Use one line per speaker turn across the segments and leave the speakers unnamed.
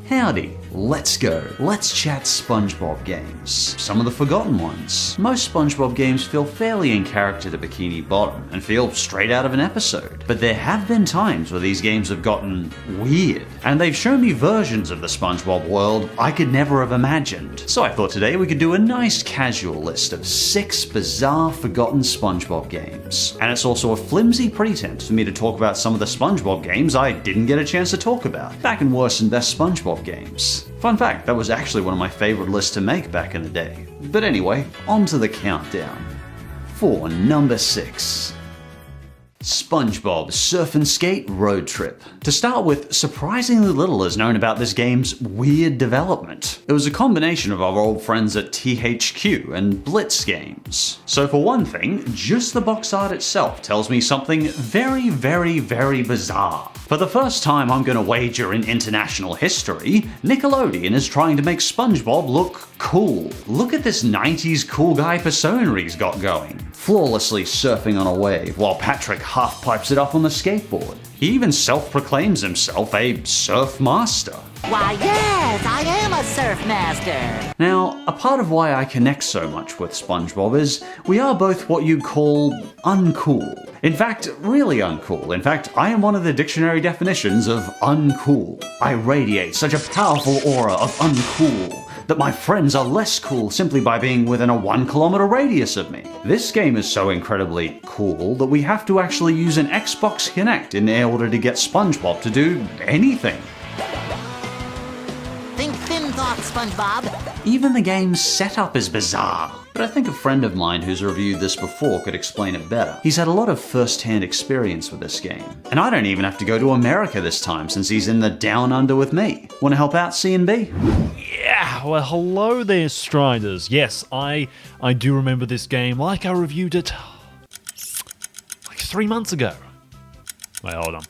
Howdy, let's go. Let's chat SpongeBob games. Some of the forgotten ones. Most SpongeBob games feel fairly in character to Bikini Bottom and feel straight out of an episode. But there have been times where these games have gotten weird, and they've shown me versions of the SpongeBob world I could never have imagined. So I thought today we could do a nice casual list of 6 bizarre forgotten SpongeBob games. And it's also a flimsy pretense for me to talk about some of the SpongeBob games I didn't get a chance to talk about back in Worst and Best SpongeBob games. Fun fact, that was actually one of my favorite lists to make back in the day. But anyway, on to the countdown. For number 6. SpongeBob Surf and Skate Road Trip. To start with, surprisingly little is known about this game's weird development. It was a combination of our old friends at THQ and Blitz Games. So for one thing, just the box art itself tells me something very, very, very bizarre. For the first time I'm gonna wager in international history, Nickelodeon is trying to make SpongeBob look cool. Look at this 90s cool guy persona he's got going. Flawlessly surfing on a wave while Patrick half pipes it up on the skateboard. He even self-proclaims himself a surf master.
Why yes, I am a surf master!
Now, a part of why I connect so much with SpongeBob is we are both what you'd call uncool. In fact, really uncool. In fact, I am one of the dictionary definitions of uncool. I radiate such a powerful aura of uncool that my friends are less cool simply by being within a 1 kilometer radius of me. This game is so incredibly cool that we have to actually use an Xbox Kinect in order to get SpongeBob to do anything.
Think thin thoughts, SpongeBob.
Even the game's setup is bizarre. But I think a friend of mine who's reviewed this before could explain it better. He's had a lot of first-hand experience with this game. And I don't even have to go to America this time since he's in the down under with me. Want to help out, C&B?
Yeah, well, hello there, Striders. Yes, I do remember this game like I reviewed it like 3 months ago. Wait, hold on.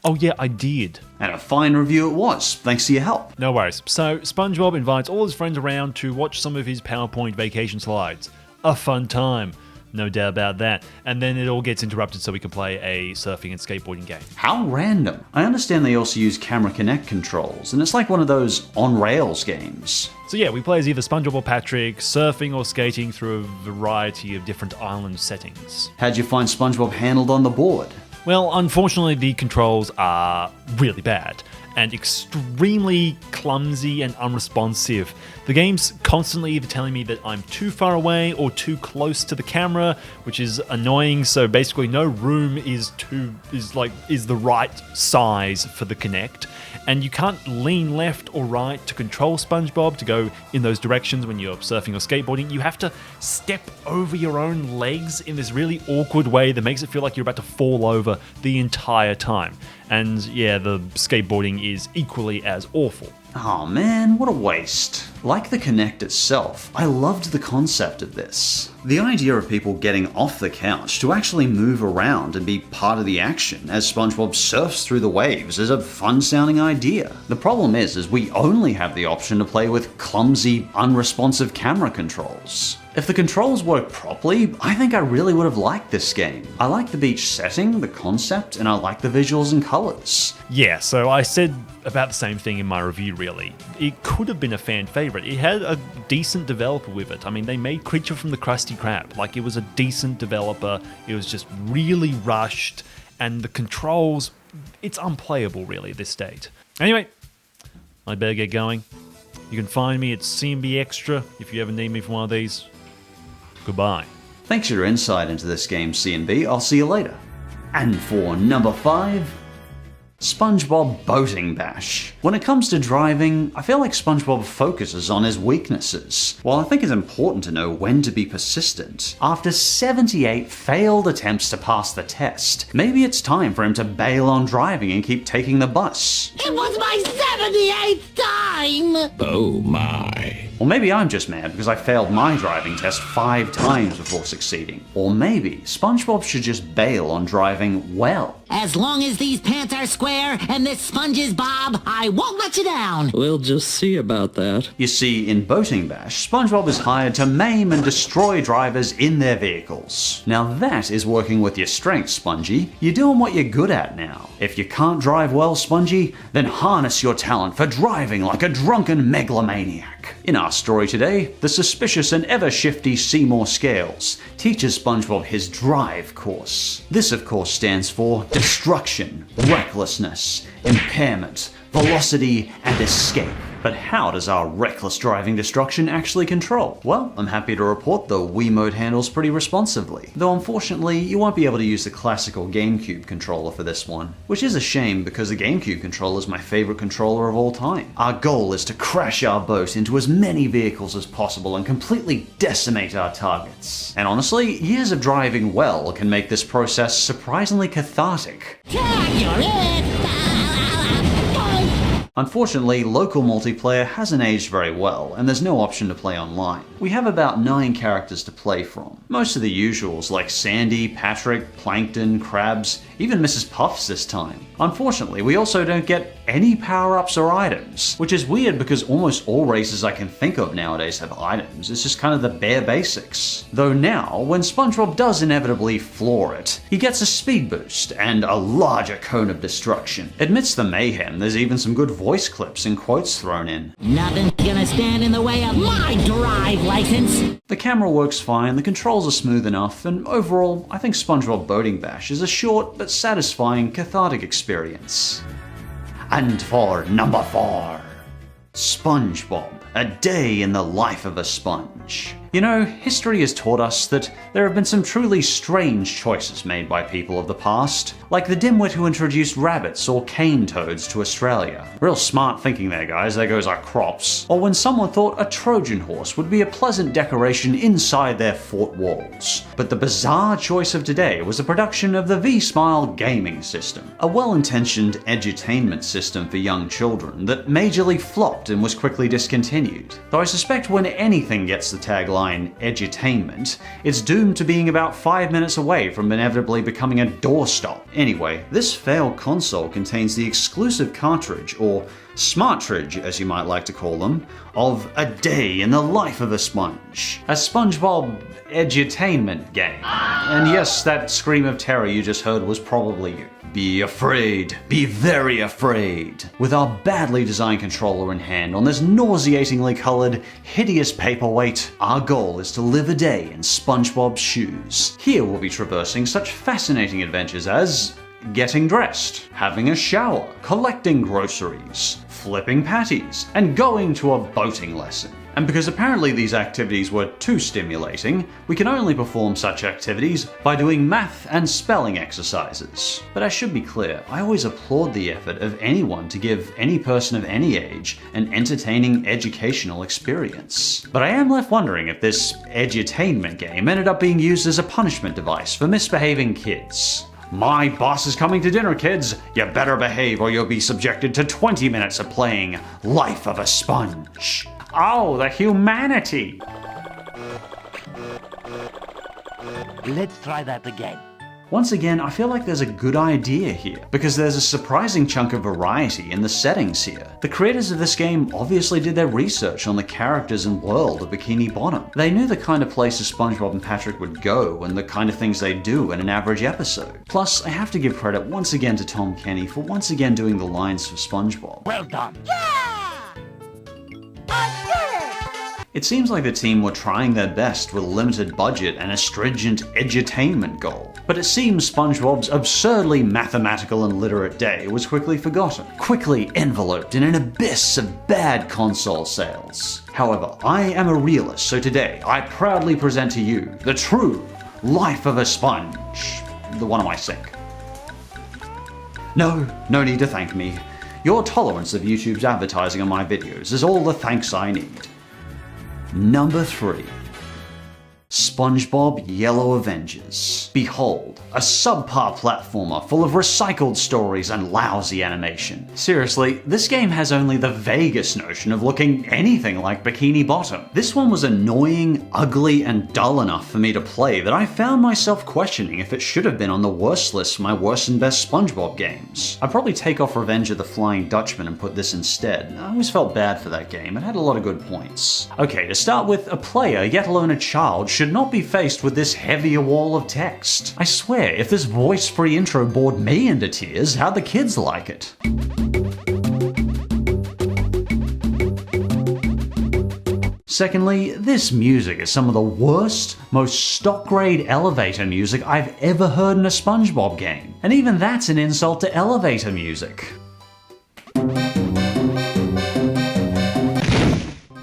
Oh yeah, I did.
And a fine review it was, thanks to your help.
No worries. So, SpongeBob invites all his friends around to watch some of his PowerPoint vacation slides. A fun time. No doubt about that. And then it all gets interrupted so we can play a surfing and skateboarding game.
How random. I understand they also use Camera Connect controls, and it's like one of those on-rails games.
So yeah, we play as either SpongeBob or Patrick, surfing or skating through a variety of different island settings.
How'd you find SpongeBob handled on the board?
Well, unfortunately, the controls are really bad and extremely clumsy and unresponsive. The game's constantly either telling me that I'm too far away or too close to the camera, which is annoying. So basically, no room is the right size for the Kinect, and you can't lean left or right to control SpongeBob to go in those directions when you're surfing or skateboarding. You have to step over your own legs in this really awkward way that makes it feel like you're about to fall over the entire time. And yeah, the skateboarding is equally as awful.
Oh man, what a waste. Like the Kinect itself, I loved the concept of this. The idea of people getting off the couch to actually move around and be part of the action as SpongeBob surfs through the waves is a fun sounding idea. The problem is we only have the option to play with clumsy, unresponsive camera controls. If the controls worked properly, I think I really would have liked this game. I like the beach setting, the concept, and I like the visuals and colors.
Yeah, so I said about the same thing in my review, really. It could have been a fan favorite. It had a decent developer with it. I mean, they made Creature from the Krusty Krab. Like, it was a decent developer. It was just really rushed, and the controls, it's unplayable, really, at this state. Anyway, I better get going. You can find me at CMB Extra if you ever need me for one of these. Goodbye.
Thanks for your insight into this game, C&B. I'll see you later. And for number 5, SpongeBob Boating Bash. When it comes to driving, I feel like SpongeBob focuses on his weaknesses. While I think it's important to know when to be persistent, after 78 failed attempts to pass the test, maybe it's time for him to bail on driving and keep taking the bus.
It was my 78th time!
Oh my.
Or maybe I'm just mad because I failed my driving test 5 times before succeeding. Or maybe SpongeBob should just bail on driving well.
As long as these pants are square and this sponge is Bob, I won't let you down.
We'll just see about that.
You see, in Boating Bash, SpongeBob is hired to maim and destroy drivers in their vehicles. Now that is working with your strengths, Spongy. You're doing what you're good at now. If you can't drive well, Spongy, then harness your talent for driving like a drunken megalomaniac. In our story today, the suspicious and ever-shifty Seymour Scales teaches SpongeBob his drive course. This, of course, stands for destruction, recklessness, impairment, velocity, and escape. But how does our reckless driving destruction actually control? Well, I'm happy to report the Wiimote handles pretty responsively, though unfortunately you won't be able to use the classical GameCube controller for this one, which is a shame because the GameCube controller is my favorite controller of all time. Our goal is to crash our boat into as many vehicles as possible and completely decimate our targets. And honestly, years of driving well can make this process surprisingly cathartic.
Yeah, you're it.
Unfortunately, local multiplayer hasn't aged very well, and there's no option to play online. We have about 9 characters to play from. Most of the usuals like Sandy, Patrick, Plankton, Krabs, even Mrs. Puffs this time. Unfortunately, we also don't get any power-ups or items, which is weird because almost all races I can think of nowadays have items. It's just kind of the bare basics. Though now, when SpongeBob does inevitably floor it, he gets a speed boost and a larger cone of destruction. Amidst the mayhem, there's even some good voice clips and quotes thrown in.
Nothing's gonna stand in the way of my drive license.
The camera works fine, the controls are smooth enough, and overall, I think SpongeBob Boating Bash is a short but satisfying cathartic experience. And for number 4, SpongeBob, a day in the life of a sponge. You know, history has taught us that there have been some truly strange choices made by people of the past, like the dimwit who introduced rabbits or cane toads to Australia. Real smart thinking there, guys, there goes our crops. Or when someone thought a Trojan horse would be a pleasant decoration inside their fort walls. But the bizarre choice of today was the production of the V-Smile gaming system, a well-intentioned edutainment system for young children that majorly flopped and was quickly discontinued. Though I suspect when anything gets the tagline edutainment, it's doomed to being about 5 minutes away from inevitably becoming a doorstop. Anyway, this failed console contains the exclusive cartridge, or smartridge as you might like to call them, of A Day in the Life of a Sponge, a SpongeBob edutainment game. And yes, that scream of terror you just heard was probably you. Be afraid. Be very afraid. With our badly designed controller in hand on this nauseatingly coloured, hideous paperweight, our goal is to live a day in SpongeBob's shoes. Here we'll be traversing such fascinating adventures as getting dressed, having a shower, collecting groceries, flipping patties, and going to a boating lesson. And because apparently these activities were too stimulating, we can only perform such activities by doing math and spelling exercises. But I should be clear, I always applaud the effort of anyone to give any person of any age an entertaining educational experience. But I am left wondering if this edutainment game ended up being used as a punishment device for misbehaving kids. My boss is coming to dinner, kids. You better behave or you'll be subjected to 20 minutes of playing Life of a Sponge. Oh, the humanity!
Let's try that again.
Once again, I feel like there's a good idea here, because there's a surprising chunk of variety in the settings here. The creators of this game obviously did their research on the characters and world of Bikini Bottom. They knew the kind of places SpongeBob and Patrick would go and the kind of things they'd do in an average episode. Plus, I have to give credit once again to Tom Kenny for once again doing the lines for SpongeBob.
Well done.
It seems like the team were trying their best with a limited budget and a stringent edutainment goal. But it seems SpongeBob's absurdly mathematical and literate day was quickly forgotten, quickly enveloped in an abyss of bad console sales. However, I am a realist, so today I proudly present to you the true Life of a Sponge. The one on my sink. No need to thank me. Your tolerance of YouTube's advertising on my videos is all the thanks I need. Number 3. SpongeBob Yellow Avengers. Behold, a subpar platformer full of recycled stories and lousy animation. Seriously, this game has only the vaguest notion of looking anything like Bikini Bottom. This one was annoying, ugly, and dull enough for me to play that I found myself questioning if it should have been on the worst list for my worst and best SpongeBob games. I'd probably take off Revenge of the Flying Dutchman and put this instead. I always felt bad for that game, it had a lot of good points. Okay, to start with, a player, yet alone a child, should not be faced with this heavier wall of text. I swear, if this voice-free intro bored me into tears, how'd the kids like it? Secondly, this music is some of the worst, most stock-grade elevator music I've ever heard in a SpongeBob game. And even that's an insult to elevator music.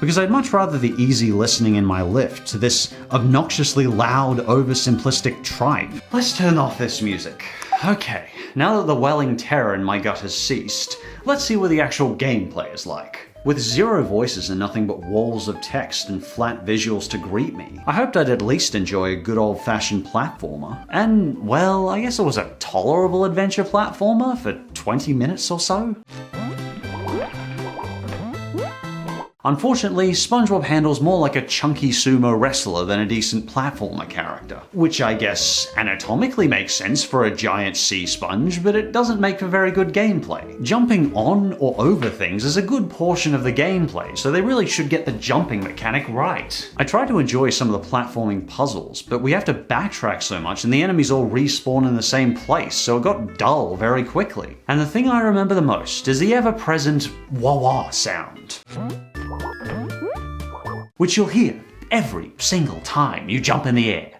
Because I'd much rather the easy listening in my lift to this obnoxiously loud, oversimplistic tripe. Let's turn off this music. Okay, now that the welling terror in my gut has ceased, let's see what the actual gameplay is like. With zero voices and nothing but walls of text and flat visuals to greet me, I hoped I'd at least enjoy a good old-fashioned platformer. And, well, I guess it was a tolerable adventure platformer for 20 minutes or so. Unfortunately, SpongeBob handles more like a chunky sumo wrestler than a decent platformer character. Which I guess anatomically makes sense for a giant sea sponge, but it doesn't make for very good gameplay. Jumping on or over things is a good portion of the gameplay, so they really should get the jumping mechanic right. I tried to enjoy some of the platforming puzzles, but we have to backtrack so much and the enemies all respawn in the same place, so it got dull very quickly. And the thing I remember the most is the ever-present wah-wah sound, which you'll hear every single time you jump in the air.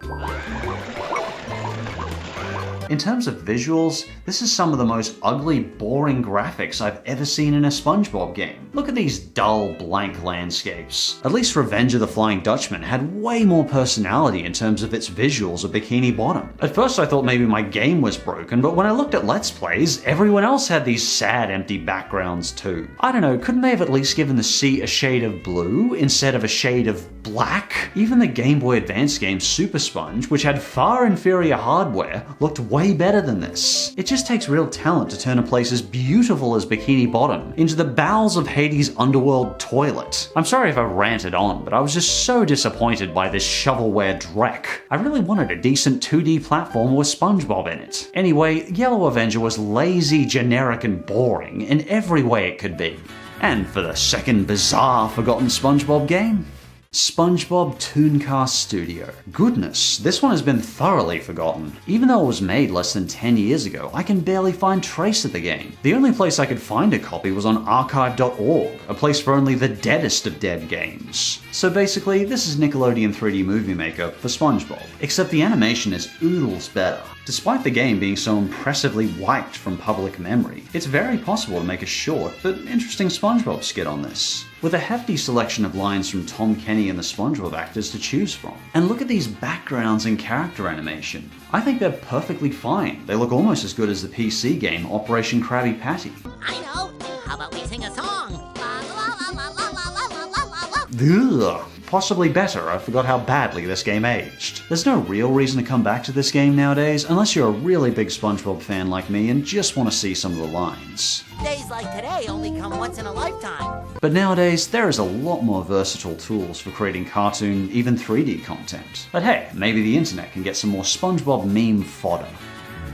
In terms of visuals, this is some of the most ugly, boring graphics I've ever seen in a SpongeBob game. Look at these dull, blank landscapes. At least Revenge of the Flying Dutchman had way more personality in terms of its visuals of Bikini Bottom. At first I thought maybe my game was broken, but when I looked at Let's Plays, everyone else had these sad, empty backgrounds too. I don't know, couldn't they have at least given the sea a shade of blue instead of a shade of black? Even the Game Boy Advance game Super Sponge, which had far inferior hardware, looked way better than this. It just takes real talent to turn a place as beautiful as Bikini Bottom into the bowels of Hades' underworld toilet. I'm sorry if I ranted on, but I was just so disappointed by this shovelware dreck. I really wanted a decent 2D platform with SpongeBob in it. Anyway, Yellow Avenger was lazy, generic, and boring in every way it could be. And for the second bizarre forgotten SpongeBob game, SpongeBob Tooncast Studio. Goodness, this one has been thoroughly forgotten. Even though it was made less than 10 years ago, I can barely find trace of the game. The only place I could find a copy was on archive.org, a place for only the deadest of dead games. So basically, this is Nickelodeon 3D Movie Maker for SpongeBob, except the animation is oodles better. Despite the game being so impressively wiped from public memory, it's very possible to make a short but interesting SpongeBob skit on this, with a hefty selection of lines from Tom Kenny and the SpongeBob actors to choose from. And look at these backgrounds and character animation. I think they're perfectly fine. They look almost as good as the PC game Operation Krabby Patty.
I know. How about we sing a song? La la la la la la la la la la.
Ugh. Possibly better, I forgot how badly this game aged. There's no real reason to come back to this game nowadays, unless you're a really big SpongeBob fan like me and just want to see some of the lines.
Days like today only come once in a lifetime.
But nowadays, there is a lot more versatile tools for creating cartoon, even 3D content. But hey, maybe the internet can get some more SpongeBob meme fodder.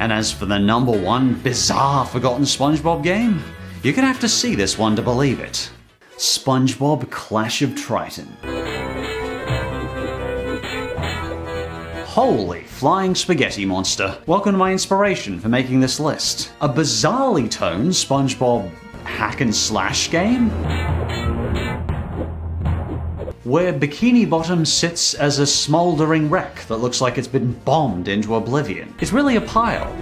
And as for the #1 bizarre forgotten SpongeBob game, you're gonna have to see this one to believe it. SpongeBob Clash of Triton. Holy flying spaghetti monster. Welcome to my inspiration for making this list. A bizarrely toned SpongeBob hack and slash game? Where Bikini Bottom sits as a smouldering wreck that looks like it's been bombed into oblivion. It's really a pile.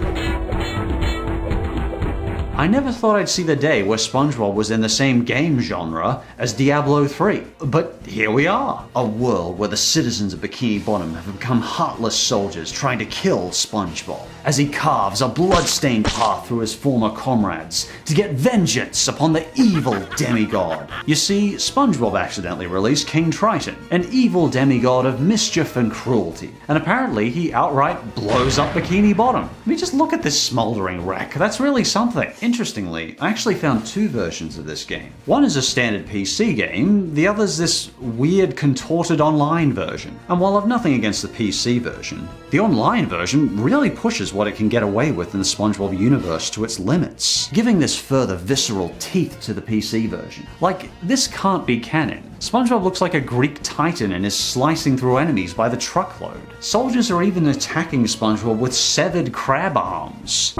I never thought I'd see the day where SpongeBob was in the same game genre as Diablo 3, but here we are. A world where the citizens of Bikini Bottom have become heartless soldiers trying to kill SpongeBob. as he carves a blood-stained path through his former comrades to get vengeance upon the evil demigod. You see, SpongeBob accidentally released King Triton, an evil demigod of mischief and cruelty, and apparently he outright blows up Bikini Bottom. I mean, just look at this smoldering wreck. That's really something. Interestingly, I actually found two versions of this game. One is a standard PC game, the other's this weird contorted online version. And while I've nothing against the PC version, the online version really pushes what it can get away with in the SpongeBob universe to its limits, giving this further visceral teeth to the PC version. Like, this can't be canon. SpongeBob looks like a Greek titan and is slicing through enemies by the truckload. Soldiers are even attacking SpongeBob with severed crab arms.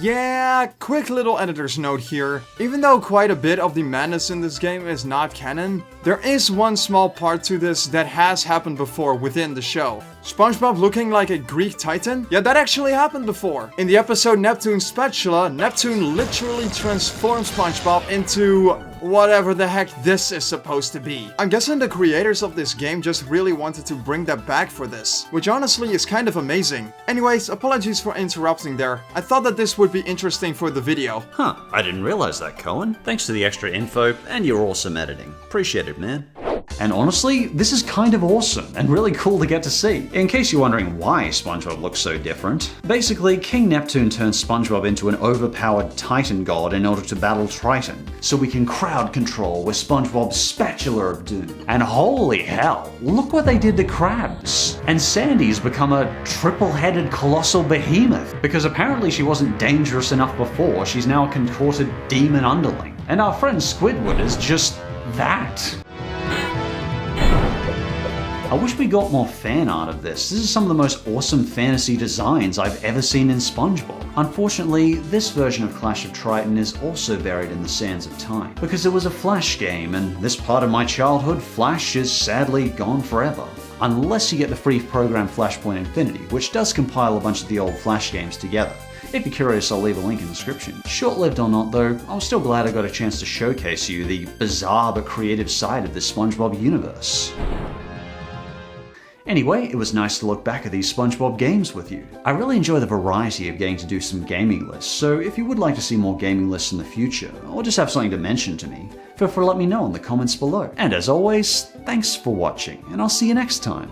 Yeah, quick little editor's note here. Even though quite a bit of the madness in this game is not canon, there is one small part to this that has happened before within the show. SpongeBob looking like a Greek titan? Yeah, that actually happened before. In the episode Neptune's Spatula, Neptune literally transformed SpongeBob into whatever the heck this is supposed to be. I'm guessing the creators of this game just really wanted to bring that back for this, which honestly is kind of amazing. Anyways, apologies for interrupting there. I thought that this would be interesting for the video.
Huh, I didn't realize that, Cohen. Thanks for the extra info and your awesome editing. Appreciate it, man. And honestly, this is kind of awesome and really cool to get to see. In case you're wondering why SpongeBob looks so different, basically King Neptune turns SpongeBob into an overpowered Titan god in order to battle Triton, so we can crowd control with SpongeBob's Spatula of Doom. And holy hell, look what they did to Krabs. And Sandy's become a triple-headed colossal behemoth, because apparently she wasn't dangerous enough before, she's now a contorted demon underling. And our friend Squidward is just that. I wish we got more fan art of this. This is some of the most awesome fantasy designs I've ever seen in SpongeBob. Unfortunately, this version of Clash of Triton is also buried in the sands of time, because it was a Flash game, and this part of my childhood, Flash, is sadly gone forever. Unless you get the free program Flashpoint Infinity, which does compile a bunch of the old Flash games together. If you're curious, I'll leave a link in the description. Short-lived or not though, I'm still glad I got a chance to showcase you the bizarre but creative side of this SpongeBob universe. Anyway, it was nice to look back at these SpongeBob games with you. I really enjoy the variety of getting to do some gaming lists, so if you would like to see more gaming lists in the future, or just have something to mention to me, feel free to let me know in the comments below. And as always, thanks for watching, and I'll see you next time.